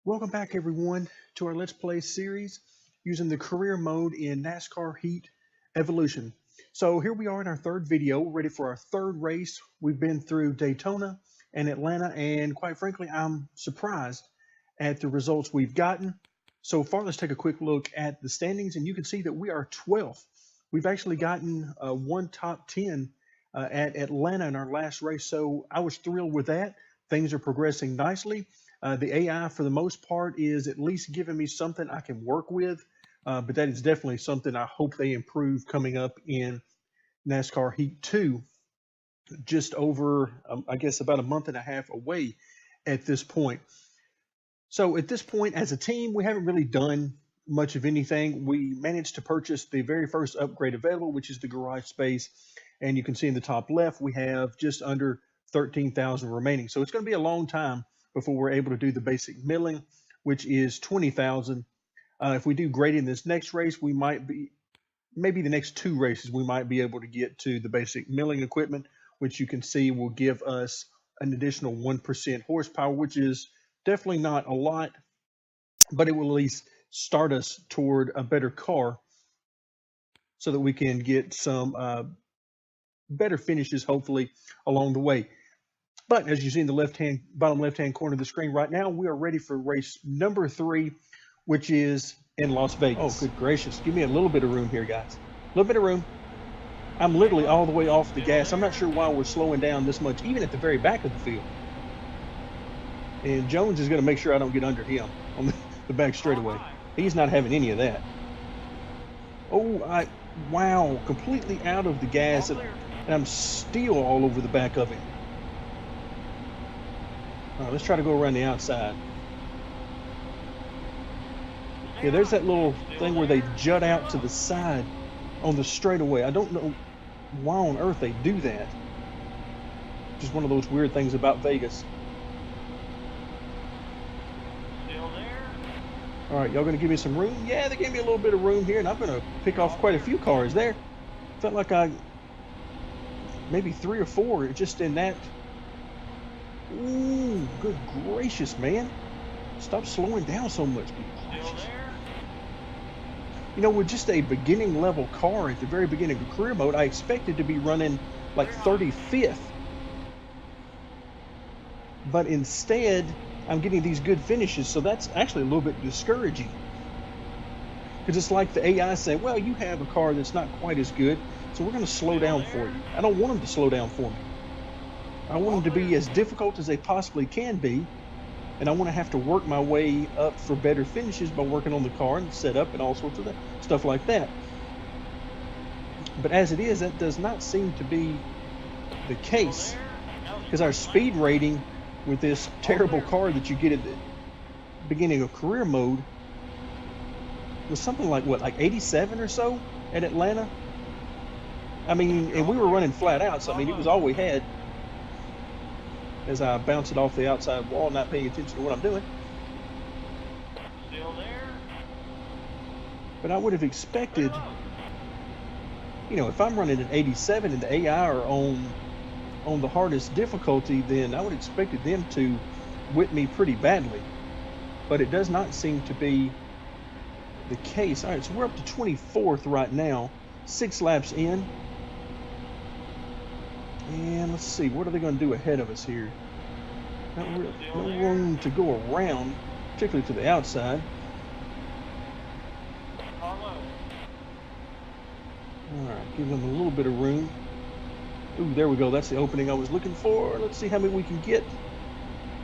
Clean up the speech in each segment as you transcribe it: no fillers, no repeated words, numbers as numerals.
Welcome back, everyone, to our Let's Play series using the career mode in NASCAR Heat Evolution. So here we are in our third video, ready for our third race. We've been through Daytona and Atlanta, and quite frankly, I'm surprised at the results we've gotten. So far, let's take a quick look at the standings, and you can see that we are 12th. We've actually gotten one top 10 at Atlanta in our last race, so I was thrilled with that. Things are progressing nicely. The AI, for the most part, is at least giving me something I can work with, but that is definitely something I hope they improve coming up in NASCAR Heat 2, just over, I guess, about a month and a half away at this point. So at this point, as a team, we haven't really done much of anything. We managed to purchase the very first upgrade available, which is the garage space. And you can see in the top left, we have just under 13,000 remaining. So it's going to be a long time before we're able to do the basic milling, which is 20,000. If we do great in this next race, we might be, maybe the next two races, we might be able to get to the basic milling equipment, which you can see will give us an additional 1% horsepower, which is definitely not a lot, but it will at least start us toward a better car so that we can get some better finishes, hopefully, along the way. But as you see in the bottom left-hand corner of the screen right now, we are ready for race number 3, which is in Las Vegas. Oh, good gracious. Give me a little bit of room here, guys. A little bit of room. I'm literally all the way off the gas. I'm not sure why we're slowing down this much, even at the very back of the field. And Jones is going to make sure I don't get under him on the back straightaway. He's not having any of that. Oh, wow, completely out of the gas, and I'm still all over the back of him. All right, let's try to go around the outside. Yeah, there's that little thing where they jut out to the side on the straightaway. I don't know why on earth they do that. Just one of those weird things about Vegas. All right, y'all gonna give me some room? Yeah, they gave me a little bit of room here, and I'm gonna pick off quite a few cars there. Felt like maybe 3 or 4 just in that. Ooh, good gracious, man. Stop slowing down so much, people. You know, with just a beginning level car at the very beginning of career mode, I expected to be running like 35th. But instead, I'm getting these good finishes, so that's actually a little bit discouraging. Because it's like the AI saying, well, you have a car that's not quite as good, so we're going to slow down for you. I don't want them to slow down for me. I want them to be as difficult as they possibly can be, and I want to have to work my way up for better finishes by working on the car and the setup and all sorts of stuff like that. But as it is, that does not seem to be the case, because our speed rating with this terrible car that you get at the beginning of career mode was something like, what, like 87 or so at Atlanta? I mean, and we were running flat out, so I mean, it was all we had. As I bounce it off the outside wall, not paying attention to what I'm doing. Still there. But I would have expected, you know, if I'm running an 87 and the AI are on the hardest difficulty, then I would have expected them to whip me pretty badly. But it does not seem to be the case. All right, so we're up to 24th right now, 6 laps in. And let's see, what are they going to do ahead of us here? No room to go around, particularly to the outside. All right, give them a little bit of room. Ooh, there we go. That's the opening I was looking for. Let's see how many we can get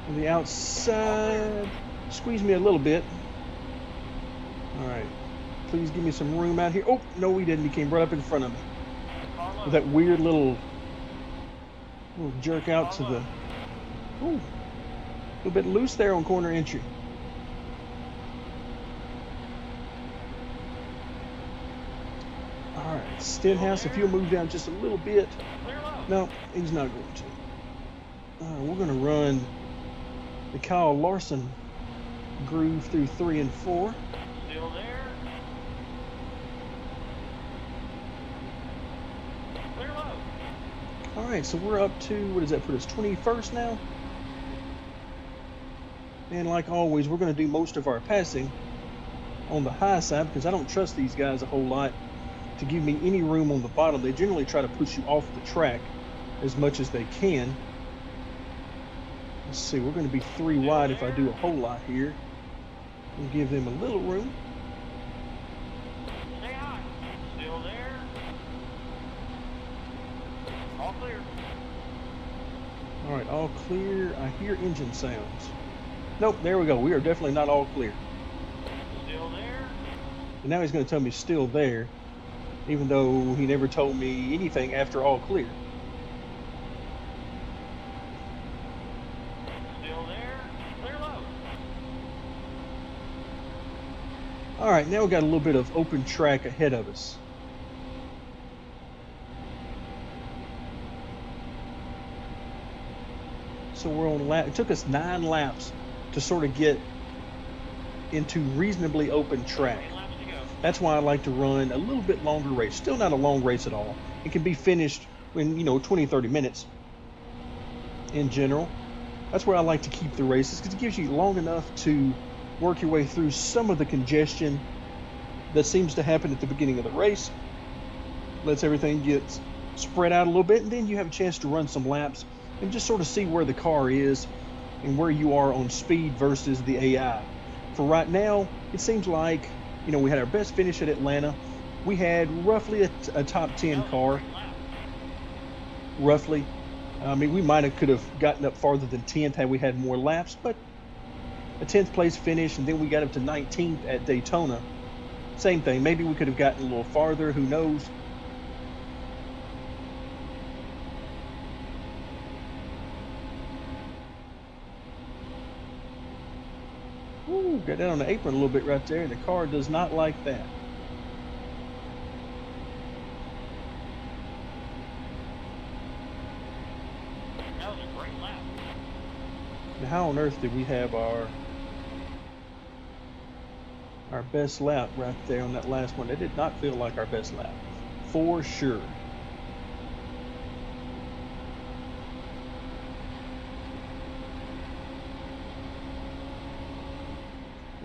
on the outside. Squeeze me a little bit. All right, please give me some room out here. Oh, no, he didn't. He came right up in front of me with that weird little jerk out to the, ooh, a little bit loose there on corner entry. All right, Stenhouse, if you'll move down just a little bit. No, he's not going to. We're going to run the Kyle Larson groove through 3 and 4. Still there. Clear low. All right, so we're up to, what does that put us, 21st now? And like always, we're going to do most of our passing on the high side because I don't trust these guys a whole lot to give me any room on the bottom. They generally try to push you off the track as much as they can. Let's see, we're going to be 3 wide if I do a whole lot here. We'll give them a little room. Stay high. Still there. All clear. All right, all clear. I hear engine sounds. Nope, there we go. We are definitely not all clear. Still there. And now he's going to tell me still there, even though he never told me anything after all clear. Still there. Clear low. All right, now we got a little bit of open track ahead of us. So we're on lap. It took us 9 laps to sort of get into reasonably open track. 8 laps to go. That's why I like to run a little bit longer race. Still not a long race at all. It can be finished in 20-30 minutes in general. That's where I like to keep the races because it gives you long enough to work your way through some of the congestion that seems to happen at the beginning of the race. Lets everything get spread out a little bit, and then you have a chance to run some laps and just sort of see where the car is and where you are on speed versus the AI. For right now, it seems like, we had our best finish at Atlanta. We had roughly a top 10 car, roughly. I mean, we could have gotten up farther than 10th had we had more laps, but a 10th place finish, and then we got up to 19th at Daytona. Same thing. Maybe we could have gotten a little farther. Who knows? Ooh, got that on the apron a little bit right there. The car does not like that. That was a great lap. Now, how on earth did we have our best lap right there on that last one? It did not feel like our best lap, for sure.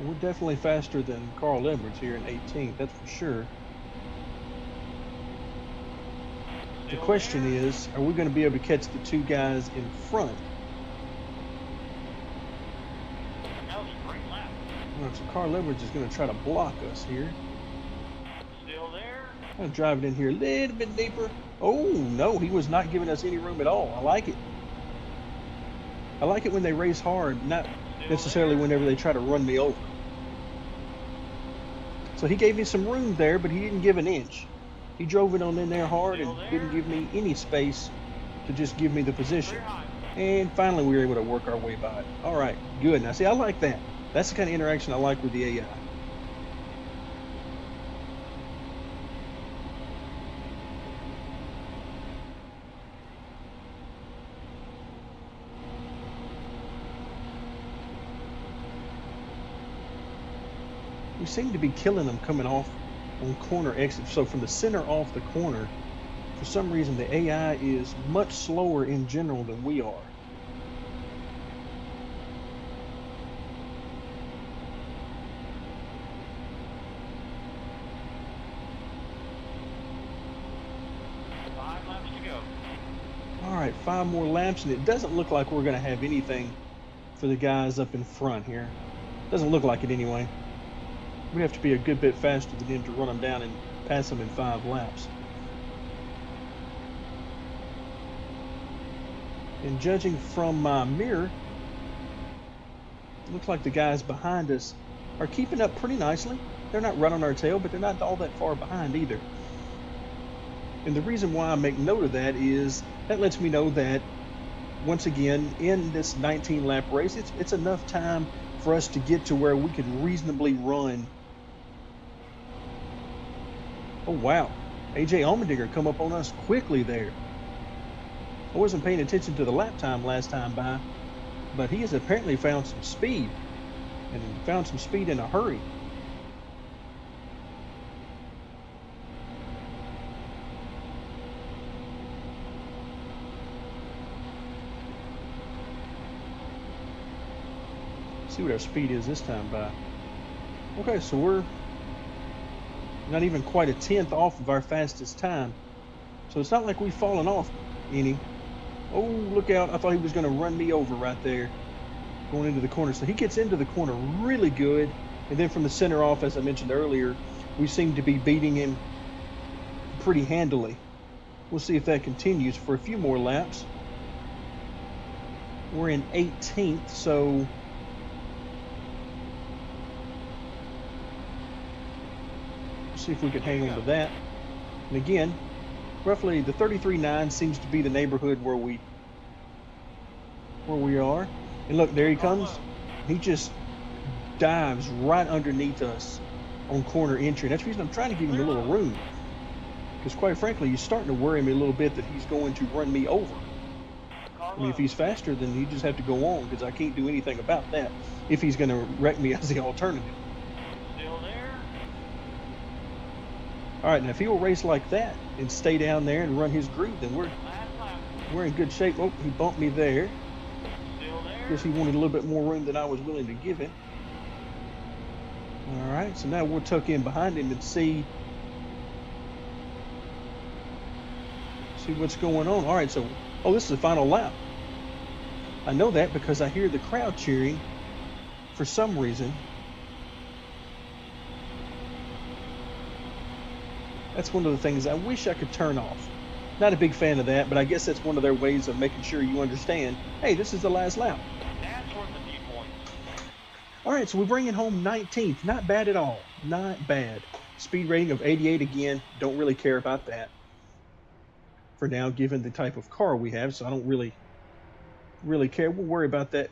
We're definitely faster than Carl Edwards here in 18th, that's for sure. The question is, are we going to be able to catch the 2 guys in front? That was a great lap. All right, so Carl Edwards is going to try to block us here. Still there. I'm going to drive it in here a little bit deeper. Oh, no, he was not giving us any room at all. I like it. I like it when they race hard, not necessarily whenever they try to run me over. So he gave me some room there, but he didn't give an inch. He drove it on in there hard and didn't give me any space to just give me the position. And finally we were able to work our way by it. All right, good. Now see, I like that. That's the kind of interaction I like with the AI. We seem to be killing them coming off on corner exits. So from the center off the corner, for some reason the AI is much slower in general than we are. All right, 5 more laps, and it doesn't look like we're going to have anything for the guys up in front here. Doesn't look like it anyway. We have to be a good bit faster than him to run them down and pass them in 5 laps. And judging from my mirror, it looks like the guys behind us are keeping up pretty nicely. They're not right on our tail, but they're not all that far behind either. And the reason why I make note of that is that lets me know that, once again, in this 19 lap race, it's enough time for us to get to where we can reasonably run. Oh wow, AJ Allmendinger come up on us quickly there. I wasn't paying attention to the lap time last time by, but he has apparently found some speed, and found some speed in a hurry. See what our speed is this time by. Okay, so we're not even quite a tenth off of our fastest time. So it's not like we've fallen off any. Oh, look out. I thought he was going to run me over right there going into the corner. So he gets into the corner really good. And then from the center off, as I mentioned earlier, we seem to be beating him pretty handily. We'll see if that continues for a few more laps. We're in 18th, so see if we can hang on to that. And again, roughly the 33.9 seems to be the neighborhood where we are. And look, there he comes. He just dives right underneath us on corner entry. And that's the reason I'm trying to give him a little room, because quite frankly, he's starting to worry me a little bit that he's going to run me over. I mean, if he's faster, then you just have to go on, because I can't do anything about that if he's going to wreck me as the alternative. Still there? All right, now if he will race like that and stay down there and run his groove, then we're in good shape. Oh, he bumped me there. Still there? Guess he wanted a little bit more room than I was willing to give him. All right, so now we'll tuck in behind him and see what's going on. All right, so, oh, this is the final lap. I know that because I hear the crowd cheering for some reason. That's one of the things I wish I could turn off. Not a big fan of that, but I guess that's one of their ways of making sure you understand, hey, this is the last lap. That's worth a few points. All right, so we bring it home 19th. Not bad at all. Not bad. Speed rating of 88 again. Don't really care about that for now, given the type of car we have, so I don't really care. We'll worry about that.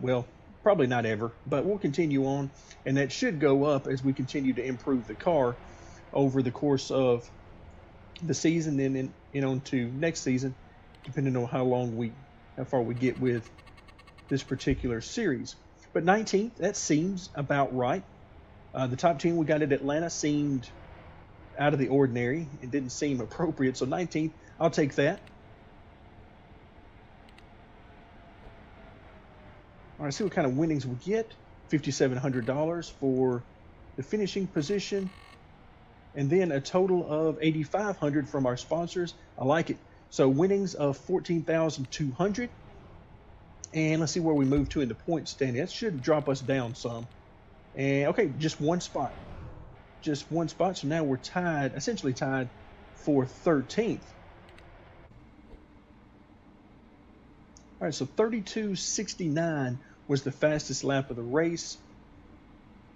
Well, probably not ever, but we'll continue on, and that should go up as we continue to improve the car over the course of the season, then on to next season, depending on how far we get with this particular series. But 19th, that seems about right. The top 10 we got at Atlanta seemed out of the ordinary. It didn't seem appropriate, so 19th, I'll take that. All right, see what kind of winnings we get. $5,700 for the finishing position, and then a total of $8,500 from our sponsors. I like it. So winnings of $14,200, and let's see where we move to in the point standing. That should drop us down some. And okay, just one spot. So now we're essentially tied for 13th. All right, so 32.69 was the fastest lap of the race,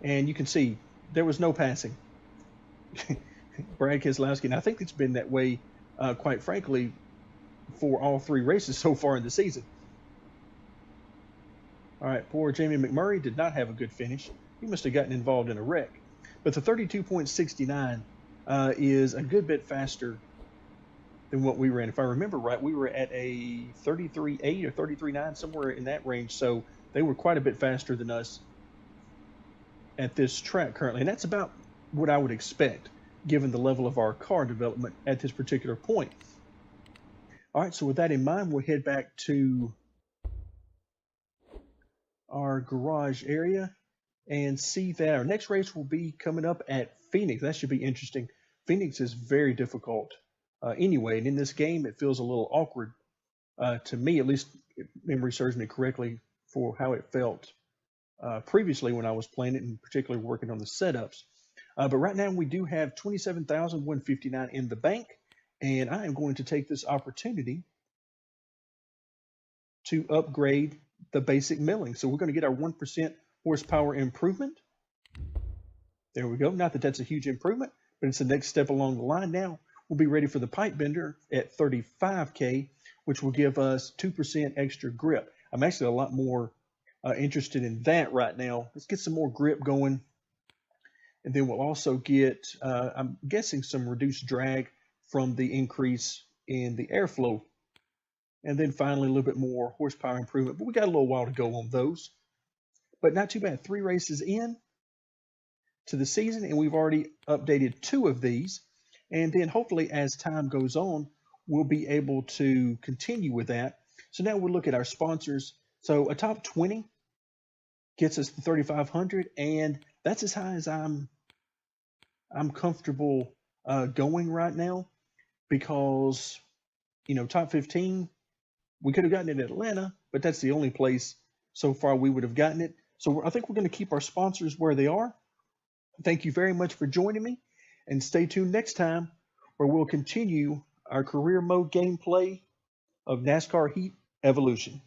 and you can see there was no passing. Brad Keselowski, and I think it's been that way, quite frankly, for all three races so far in the season. All right, poor Jamie McMurray did not have a good finish. He must have gotten involved in a wreck. But the 32.69 is a good bit faster than what we ran. If I remember right, we were at a 33.8 or 33.9, somewhere in that range. So they were quite a bit faster than us at this track currently. And that's about what I would expect, given the level of our car development at this particular point. All right, so with that in mind, we'll head back to our garage area and see that our next race will be coming up at Phoenix. That should be interesting. Phoenix is very difficult anyway, and in this game it feels a little awkward to me, at least if memory serves me correctly, for how it felt previously when I was playing it, and particularly working on the setups. But right now we do have $27,159 in the bank, and I am going to take this opportunity to upgrade the basic milling. So we're going to get our 1% horsepower improvement. There we go. Not that that's a huge improvement, but it's the next step along the line. Now we'll be ready for the pipe bender at 35K, which will give us 2% extra grip. I'm actually a lot more interested in that right now. Let's get some more grip going. And then we'll also get, I'm guessing, some reduced drag from the increase in the airflow. And then finally, a little bit more horsepower improvement. But we got a little while to go on those. But not too bad. 3 races in to the season, and we've already updated 2 of these. And then hopefully as time goes on, we'll be able to continue with that. So now we'll look at our sponsors. So a top 20 gets us to 3,500, and that's as high as I'm comfortable going right now, because top 15, we could have gotten it in Atlanta, but that's the only place so far we would have gotten it. So I think we're going to keep our sponsors where they are. Thank you very much for joining me, and stay tuned next time where we'll continue our career mode gameplay of NASCAR Heat Evolution.